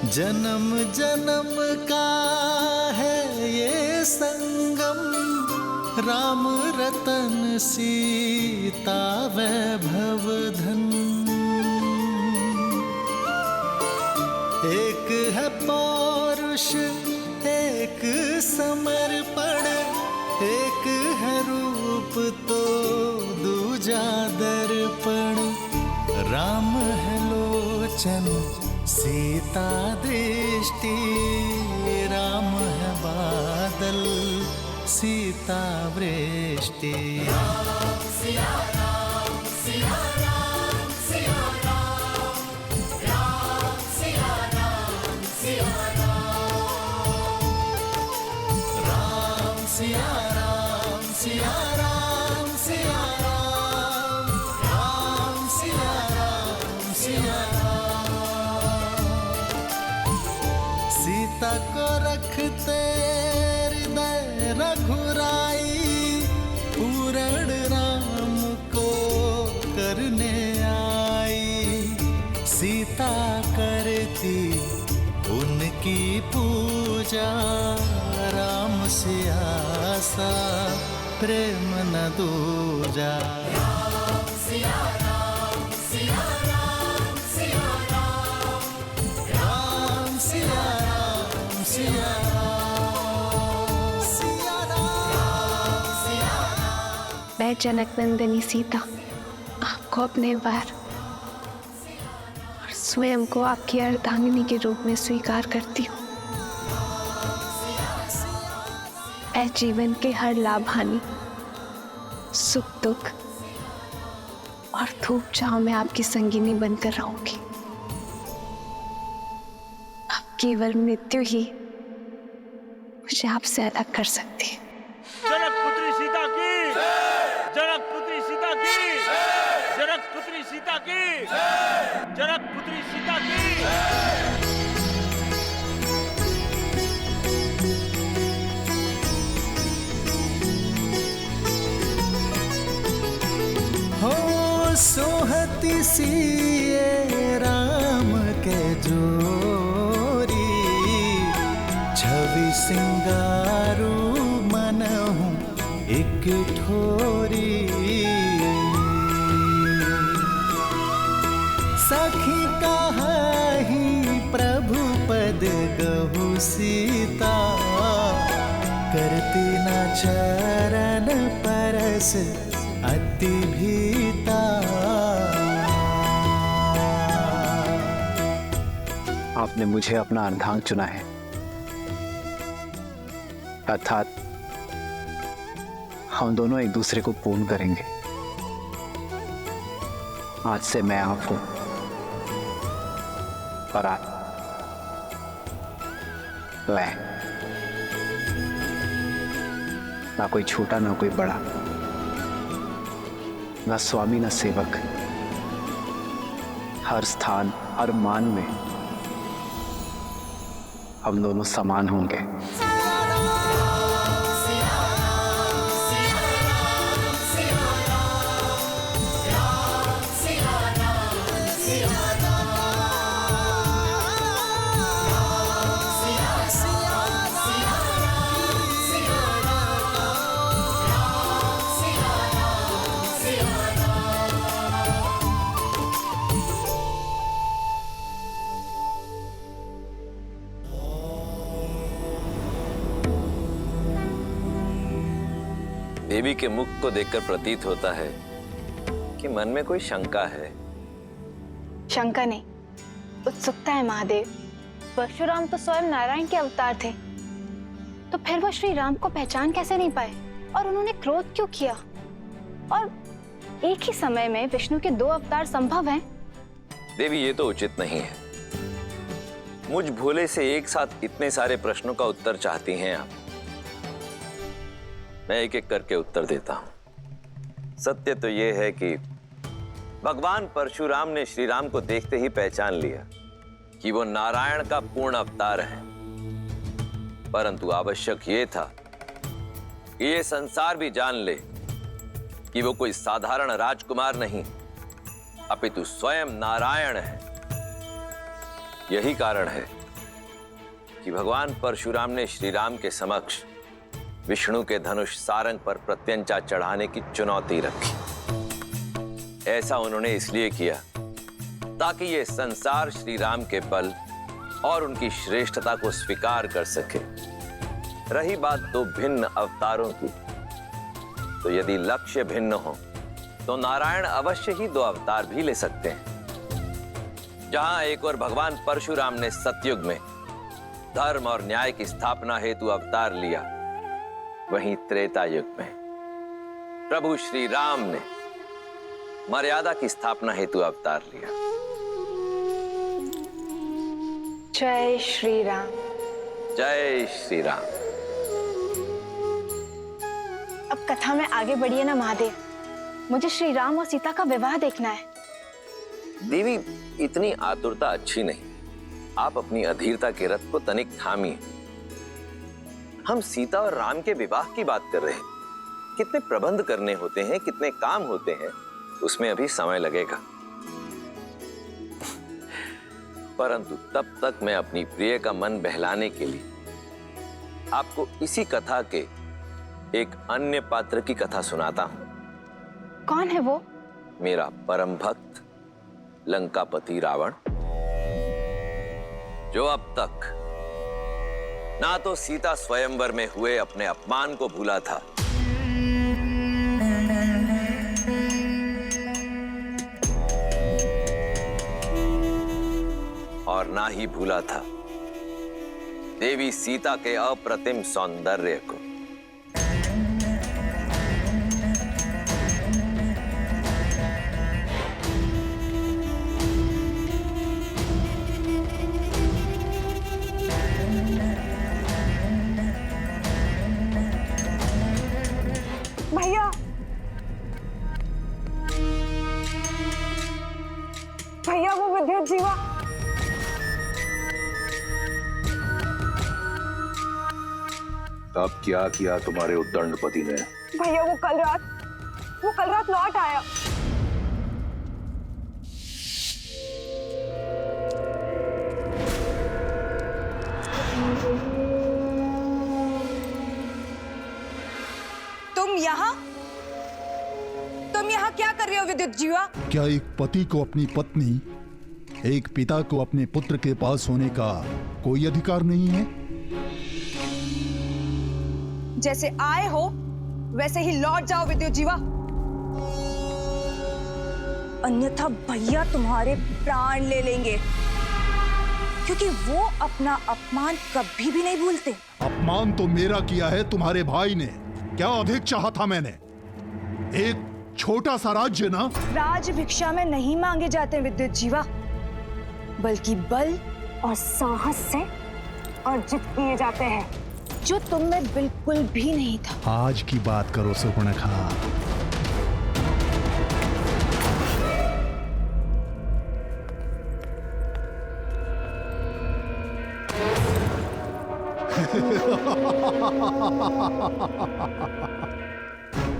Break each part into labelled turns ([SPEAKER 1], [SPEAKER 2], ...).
[SPEAKER 1] जन्म जन्म का है ये संगम, राम रतन सीता वैभव धन। एक है पौरुष एक समर्पण, एक है रूप तो दूजा दर्पण। राम है लोचन सीता दृष्टि, राम है बादल सीता वृष्टि। राम सिया राम सिया राम सिया राम, राम सिया राम सिया राम, राम सिया राम सिया राम सिया राम, राम सिया राम सिया राम। सीता को रखते हृदय रघुराई, पूर्ण राम को करने आई। सीता करती उनकी पूजा, राम से आसा प्रेम न दूजा। राम सिया राम सिया राम सिया राम, राम सिया राम सिया राम, सिया राम सिया राम।
[SPEAKER 2] मैं जनक नंदिनी सीता आपको अपने वार और स्वयं को आपकी अर्धांगिनी के रूप में स्वीकार करती हूँ। मैं जीवन के हर लाभ हानि, सुख दुख और धूप छांव में आपकी संगिनी बनकर रहूंगी। अब केवल मृत्यु ही मुझे आपसे अलग कर सकती है।
[SPEAKER 3] जनक पुत्री सीता की, जनक पुत्री सीता की, जनक पुत्री सीता की, जनक पुत्री सीता की।
[SPEAKER 1] हो सोहती सिए राम के जोरी, छवि सिंगारू मनहूँ एक ठोरी। सखी कहाही प्रभु पद गहु सीता, करती न चरण परस अति भीता।
[SPEAKER 4] आपने मुझे अपना अर्धांग चुना है, अर्थात हम दोनों एक दूसरे को पूर्ण करेंगे। आज से मैं आप हूं और आप मैं, ना कोई छोटा ना कोई बड़ा, ना स्वामी ना सेवक। हर स्थान हर मान में हम दोनों समान होंगे।
[SPEAKER 5] देवी के मुख को देखकर प्रतीत होता है कि मन में कोई शंका है।
[SPEAKER 6] शंका नहीं, उत्सुकता है महादेव। परशुराम तो स्वयं नारायण के अवतार थे, तो फिर वो श्री राम को पहचान कैसे नहीं पाए और उन्होंने क्रोध क्यों किया? और एक ही समय में विष्णु के 2 अवतार संभव हैं?
[SPEAKER 5] देवी ये तो उचित नहीं है। मुझ भोले से एक साथ इतने सारे प्रश्नों का उत्तर चाहती हैं आप। मैं एक एक करके उत्तर देता हूं। सत्य तो यह है कि भगवान परशुराम ने श्री राम को देखते ही पहचान लिया कि वो नारायण का पूर्ण अवतार है, परंतु आवश्यक ये था कि ये संसार भी जान ले कि वो कोई साधारण राजकुमार नहीं, अपितु स्वयं नारायण है। यही कारण है कि भगवान परशुराम ने श्री राम के समक्ष विष्णु के धनुष सारंग पर प्रत्यंचा चढ़ाने की चुनौती रखी। ऐसा उन्होंने इसलिए किया ताकि ये संसार श्री राम के बल और उनकी श्रेष्ठता को स्वीकार कर सके। रही बात दो भिन्न अवतारों की, तो यदि लक्ष्य भिन्न हो तो नारायण अवश्य ही दो अवतार भी ले सकते हैं। जहां एक और भगवान परशुराम ने सतयुग में धर्म और न्याय की स्थापना हेतु अवतार लिया, वहीं त्रेता युग में प्रभु श्री राम ने मर्यादा की स्थापना हेतु अवतार लिया।
[SPEAKER 6] जय श्री राम।
[SPEAKER 5] जय श्री राम।
[SPEAKER 6] अब कथा में आगे बढ़िए ना महादेव, मुझे श्री राम और सीता का विवाह देखना है।
[SPEAKER 5] देवी, इतनी आतुरता अच्छी नहीं। आप अपनी अधीरता के रथ को तनिक थामिए। हम सीता और राम के विवाह की बात कर रहे हैं। कितने प्रबंध करने होते हैं, कितने काम होते हैं, उसमें अभी समय लगेगा। परंतु तब तक मैं अपनी प्रिय का मन बहलाने के लिए आपको इसी कथा के एक अन्य पात्र की कथा सुनाता हूं।
[SPEAKER 6] कौन है वो?
[SPEAKER 5] मेरा परम भक्त लंकापति रावण, जो अब तक ना तो सीता स्वयंवर में हुए अपने अपमान को भूला था, और ना ही भूला था देवी सीता के अप्रतिम सौंदर्य को।
[SPEAKER 7] भैया, भैया वो विद्युत जीवा।
[SPEAKER 8] अब क्या किया तुम्हारे उद्दंडपति ने?
[SPEAKER 7] भैया वो कल रात लौट आया। तुम यहाँ क्या कर रहे हो विद्युत जीवा?
[SPEAKER 9] क्या एक पति को अपनी पत्नी, एक पिता को अपने पुत्र के पास होने का कोई अधिकार नहीं है?
[SPEAKER 7] जैसे आए हो वैसे ही लौट जाओ विद्युत जीवा, अन्यथा भैया तुम्हारे प्राण ले लेंगे, क्योंकि वो अपना अपमान कभी भी नहीं भूलते।
[SPEAKER 9] अपमान तो मेरा किया है तुम्हारे भाई ने। क्या अधिक चाहा था मैंने? एक छोटा सा राज्य ना।
[SPEAKER 7] राज भिक्षा में नहीं मांगे जाते विद्युत जीवा, बल्कि बल और साहस से अर्जित किए जाते हैं, जो तुम में बिल्कुल भी नहीं था।
[SPEAKER 9] आज की बात करो सुपर्णखा।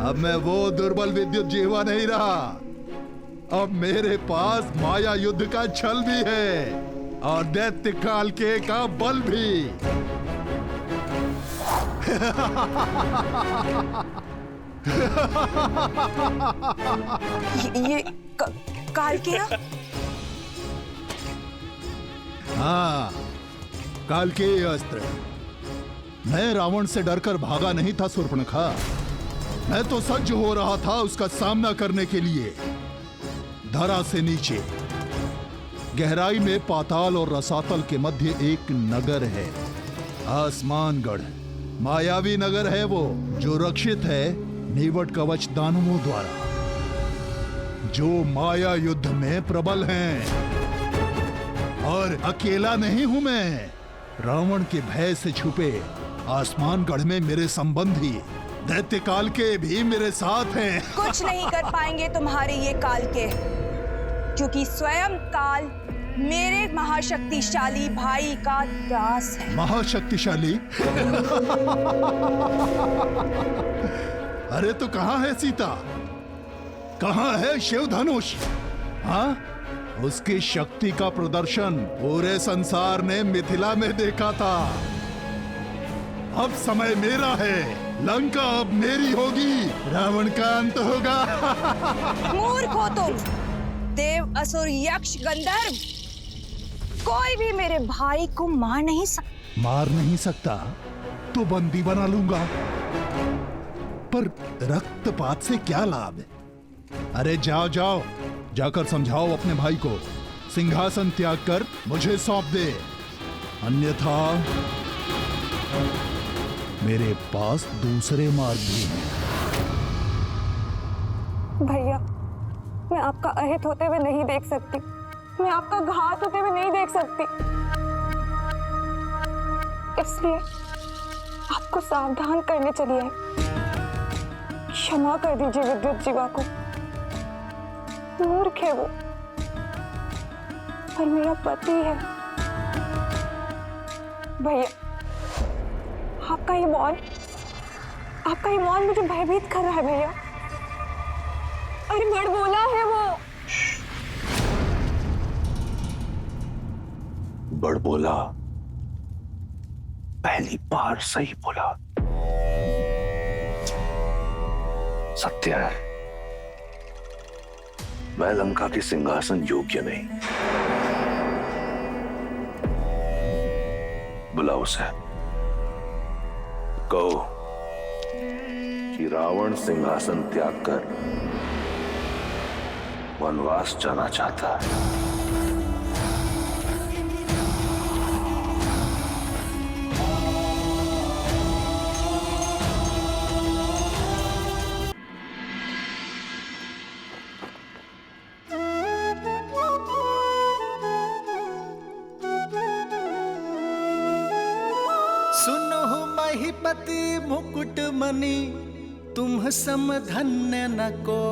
[SPEAKER 9] अब मैं वो दुर्बल विद्युत जीवा नहीं रहा। अब मेरे पास माया युद्ध का छल भी है और दैत्य काल के का बल भी।
[SPEAKER 7] ये काल के ना?
[SPEAKER 9] हाँ, काल के अस्त्र। मैं रावण से डरकर भागा नहीं था सुपर्णखा। मैं तो सज्ज हो रहा था उसका सामना करने के लिए। धरा से नीचे गहराई में पाताल और रसातल के मध्य एक नगर है, आसमानगढ़। मायावी नगर है वो, जो रक्षित है नीवट कवच दानवों द्वारा, जो माया युद्ध में प्रबल हैं। और अकेला नहीं हूं मैं। रावण के भय से छुपे आसमानगढ़ में मेरे संबंधी दैत्य काल के भी मेरे साथ हैं।
[SPEAKER 7] कुछ नहीं कर पाएंगे तुम्हारे ये काल के, क्योंकि स्वयं काल मेरे महाशक्तिशाली भाई का दास है।
[SPEAKER 9] महाशक्तिशाली? अरे तो कहां है सीता? कहां है शिव धनुष? हाँ, उसकी शक्ति का प्रदर्शन पूरे संसार ने मिथिला में देखा था। अब समय मेरा है, लंका अब मेरी होगी, रावण का अंत होगा।
[SPEAKER 7] मूर्ख हो तुम, देव, असुर, यक्ष, गंधर्व, कोई भी मेरे भाई को मार नहीं सकता तो बंदी बना लूंगा, पर रक्तपात से क्या लाभ है? अरे जाओ जाओ, जाकर समझाओ अपने भाई को, सिंहासन त्याग कर मुझे सौंप दे, अन्यथा मेरे पास दूसरे मार्ग भी हैं।
[SPEAKER 10] भैया, मैं आपका अहित होते हुए नहीं देख सकती, मैं आपका घात होते हुए नहीं देख सकती, इसलिए आपको सावधान करने चली आई। क्षमा कर दीजिए विद्युत जीवा को, मूर्ख है वो, पर मेरा पति है। भैया, आपका ये मौन मुझे भयभीत कर रहा है भैया। अरे बड़बोला है वो।
[SPEAKER 8] बड़बोला? पहली बार सही बोला। सत्य है, मैं लंका के सिंहासन योग्य नहीं। बुलाओ उसे, कहो कि रावण सिंहासन त्याग कर वनवास जाना चाहता है।
[SPEAKER 1] महिपति मुकुट मणि तुम सम धन्य न को,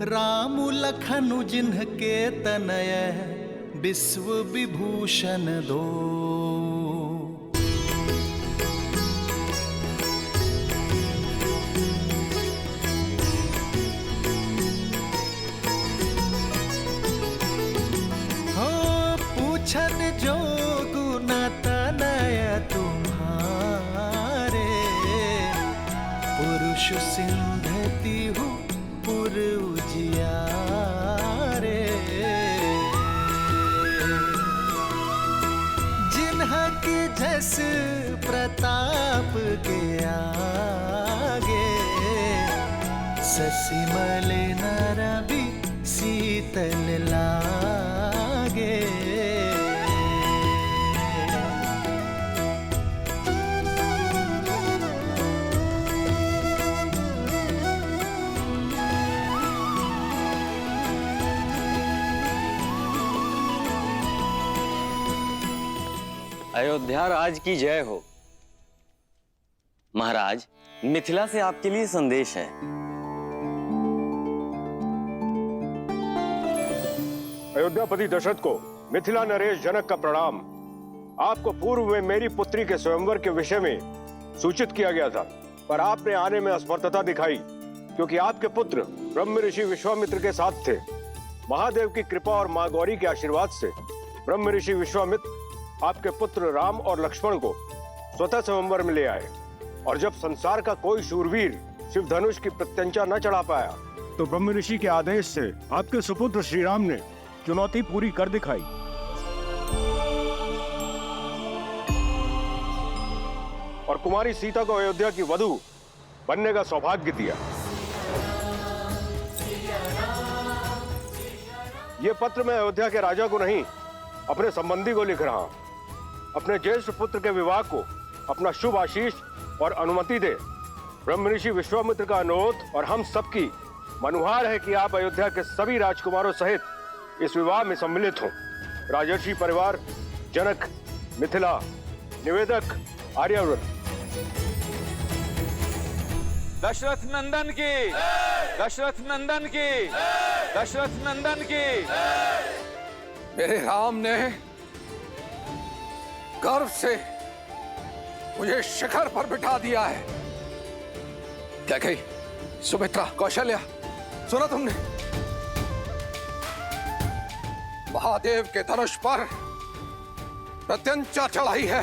[SPEAKER 1] राम लखनु जिन्हके तनय विश्व विभूषण दो। हो पूछन जो गुण तनय तुम्हारे, पुरुष सिंधति हूँ पुर उजियारे। जिन्हके जस प्रताप के आगे, ससिमल नर भी शीतल लागे।
[SPEAKER 11] अयोध्या राज की जय हो। महाराज, मिथिला से आपके लिए संदेश है।
[SPEAKER 12] अयोध्यापति दशरथ को मिथिला नरेश जनक का प्रणाम। आपको पूर्व में मेरी पुत्री के स्वयंवर के विषय में सूचित किया गया था, पर आपने आने में असमर्थता दिखाई, क्योंकि आपके पुत्र ब्रह्म ऋषि विश्वामित्र के साथ थे। महादेव की कृपा और मां गौरी के आशीर्वाद से ब्रह्म ऋषि विश्वामित्र आपके पुत्र राम और लक्ष्मण को स्वतः स्वयंवर में ले आए, और जब संसार का कोई शूरवीर शिव धनुष की प्रत्यंचा न चढ़ा पाया, तो ब्रह्म ऋषि के आदेश से आपके सुपुत्र श्री राम ने चुनौती पूरी कर दिखाई। और कुमारी सीता को अयोध्या की वधू बनने का सौभाग्य दिया। ये पत्र मैं अयोध्या के राजा को नहीं, अपने संबंधी को लिख रहा हूं। अपने ज्येष्ठ पुत्र के विवाह को अपना शुभ आशीष और अनुमति दे। ब्रह्म ऋषि विश्वामित्र का अनुरोध और हम सबकी मनुहार है कि आप अयोध्या के सभी राजकुमारों सहित इस विवाह में सम्मिलित हों। राजर्षि परिवार, जनक, मिथिला, निवेदक, आर्यावर्त।
[SPEAKER 3] दशरथ नंदन की, दशरथ नंदन की, दशरथ नंदन की।
[SPEAKER 13] मेरे राम ने गर्व से मुझे शिखर पर बिठा दिया है। क्या कही सुमित्रा, कौशल्या, सुना तुमने? महादेव के धनुष पर प्रत्यंचा चढ़ाई है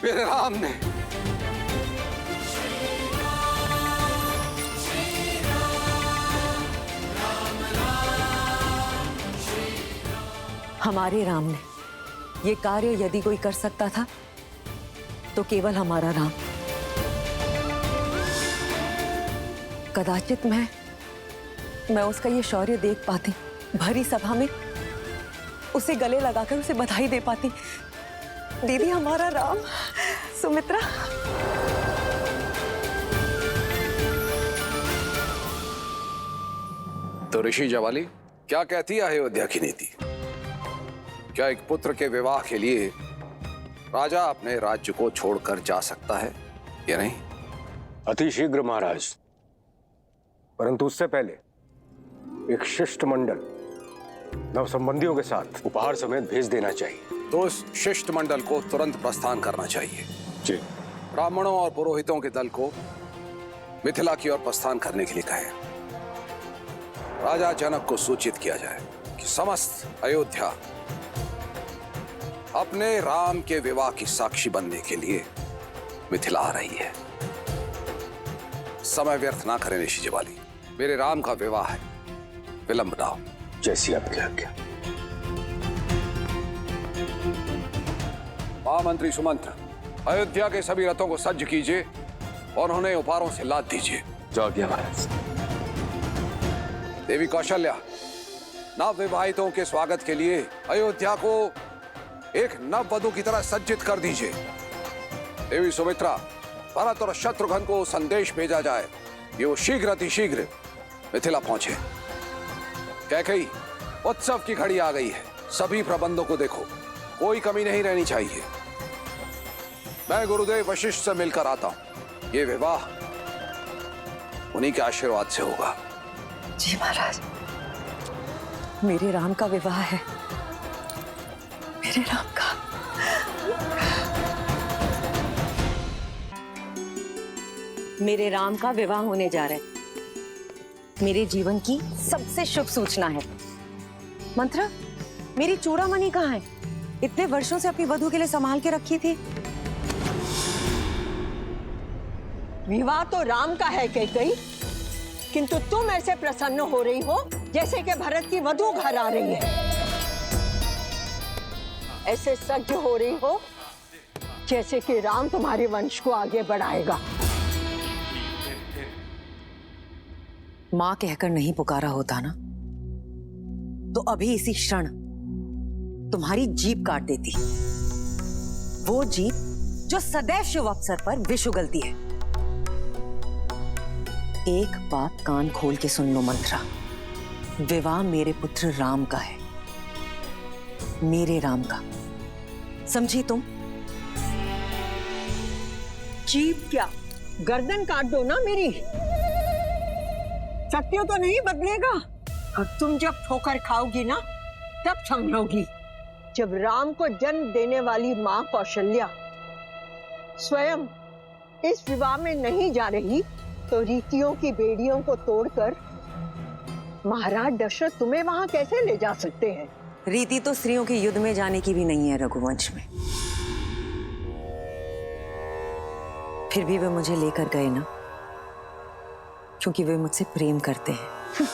[SPEAKER 13] मेरे राम ने।
[SPEAKER 14] हमारे राम ने ये कार्य यदि कोई कर सकता था तो केवल हमारा राम। कदाचित मैं उसका ये शौर्य देख पाती, भरी सभा में उसे गले लगाकर उसे बधाई दे पाती। दीदी हमारा राम, सुमित्रा।
[SPEAKER 13] तो ऋषि जवाली, क्या कहती है अयोध्या की नीति? क्या एक पुत्र के विवाह के लिए राजा अपने राज्य को छोड़कर जा सकता है या नहीं?
[SPEAKER 12] अति शीघ्र महाराज, परंतु उससे पहले एक शिष्टमंडल नवसंबंधियों के साथ उपहार समेत भेज देना चाहिए।
[SPEAKER 13] तो उस शिष्टमंडल को तुरंत प्रस्थान करना चाहिए।
[SPEAKER 12] जी।
[SPEAKER 13] ब्राह्मणों और पुरोहितों के दल को मिथिला की ओर प्रस्थान करने के लिए कहें। राजा जनक को सूचित किया जाए कि समस्त अयोध्या अपने राम के विवाह की साक्षी बनने के लिए मिथिला आ रही है। समय व्यर्थ ना करें ऋषि जवाली, मेरे राम का विवाह है, विलंब ना हो।
[SPEAKER 12] जैसी आपकी आज्ञा।
[SPEAKER 13] महामंत्री सुमंत्र, अयोध्या के सभी रथों को सज्ज कीजिए और उन्हें उपहारों से लाद दीजिए।
[SPEAKER 12] जो आज्ञा महाराज।
[SPEAKER 13] देवी कौशल्या, नव विवाहितों के स्वागत के लिए अयोध्या को एक नव वधू की तरह सज्जित कर दीजिए। देवी सुमित्रा, भरत और शत्रुघ्न को संदेश भेजा जाए कि वो शीघ्र अतिशीघ्र मिथिला पहुंचे। कैकेयी, उत्सव की घड़ी आ गई है, सभी प्रबंधों को देखो, कोई कमी नहीं रहनी चाहिए। मैं गुरुदेव वशिष्ठ से मिलकर आता हूं। ये विवाह उन्हीं के आशीर्वाद से होगा।
[SPEAKER 14] जी महाराज, मेरे राम का विवाह है, मेरे राम का। मेरे राम का विवाह होने जा रहा है। मेरे जीवन की सबसे शुभ सूचना है। मंत्र, मेरी चूड़ामणि कहाँ है? इतने वर्षों से अपनी वधू के लिए संभाल के रखी थी।
[SPEAKER 15] विवाह तो राम का है कैकेयी, किंतु तुम ऐसे प्रसन्न हो रही हो जैसे कि भरत की वधू घर आ रही है। ऐसे सज्ज हो रही हो जैसे कि राम तुम्हारे वंश को आगे बढ़ाएगा।
[SPEAKER 14] मां कहकर नहीं पुकारा होता ना, तो अभी इसी क्षण तुम्हारी जीभ काट देती। वो जीभ जो सदैव शुभ अवसर पर विष उगलती है। एक बात कान खोल के सुन लो मंत्रा, विवाह मेरे पुत्र राम का है, मेरे राम का। समझी तुम?
[SPEAKER 15] जीभ क्या, गर्दन काट दो ना मेरी। सत्य तो नहीं बदलेगा, और तुम जब ठोकर खाओगी ना तब समझोगी। जब राम को जन्म देने वाली मां कौशल्या स्वयं इस विवाह में नहीं जा रही, तो रीतियों की बेड़ियों को तोड़कर महाराज दशरथ तुम्हें वहां कैसे ले जा सकते हैं?
[SPEAKER 14] रीति तो स्त्रियों के युद्ध में जाने की भी नहीं है रघुवंश में। फिर भी वे मुझे लेकर गए ना, क्योंकि वे मुझसे प्रेम करते हैं।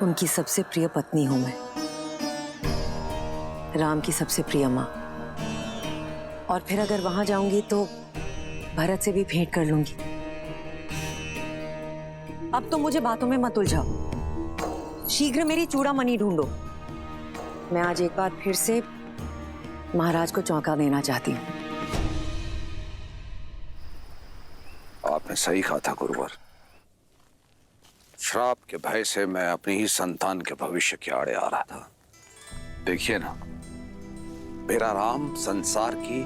[SPEAKER 14] उनकी सबसे प्रिय पत्नी हूं मैं, राम की सबसे प्रिय मां। और फिर अगर वहां जाऊंगी तो भरत से भी भेंट कर लूंगी। अब तो मुझे बातों में मत उलझाओ, शीघ्र मेरी चूड़ामणि ढूंढो। मैं आज एक बार फिर से महाराज को चौंका देना चाहती हूँ।
[SPEAKER 13] आपने सही कहा था गुरुवर। श्राप के भय से मैं अपनी ही संतान के भविष्य के आड़े आ रहा था। देखिए ना, मेरा राम संसार की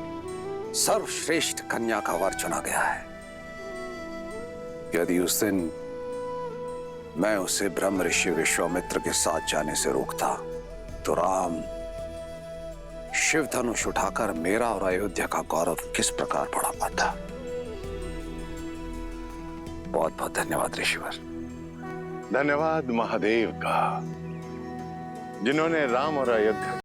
[SPEAKER 13] सर्वश्रेष्ठ कन्या का वर चुना गया है। यदि उस दिन मैं उसे ब्रह्म ऋषि विश्वामित्र के साथ जाने से रोकता, तो राम शिव धनुष उठाकर मेरा और अयोध्या का गौरव किस प्रकार बढ़ा पाता। बहुत बहुत धन्यवाद ऋषिवर।
[SPEAKER 8] धन्यवाद महादेव का। जिन्होंने राम और अयोध्या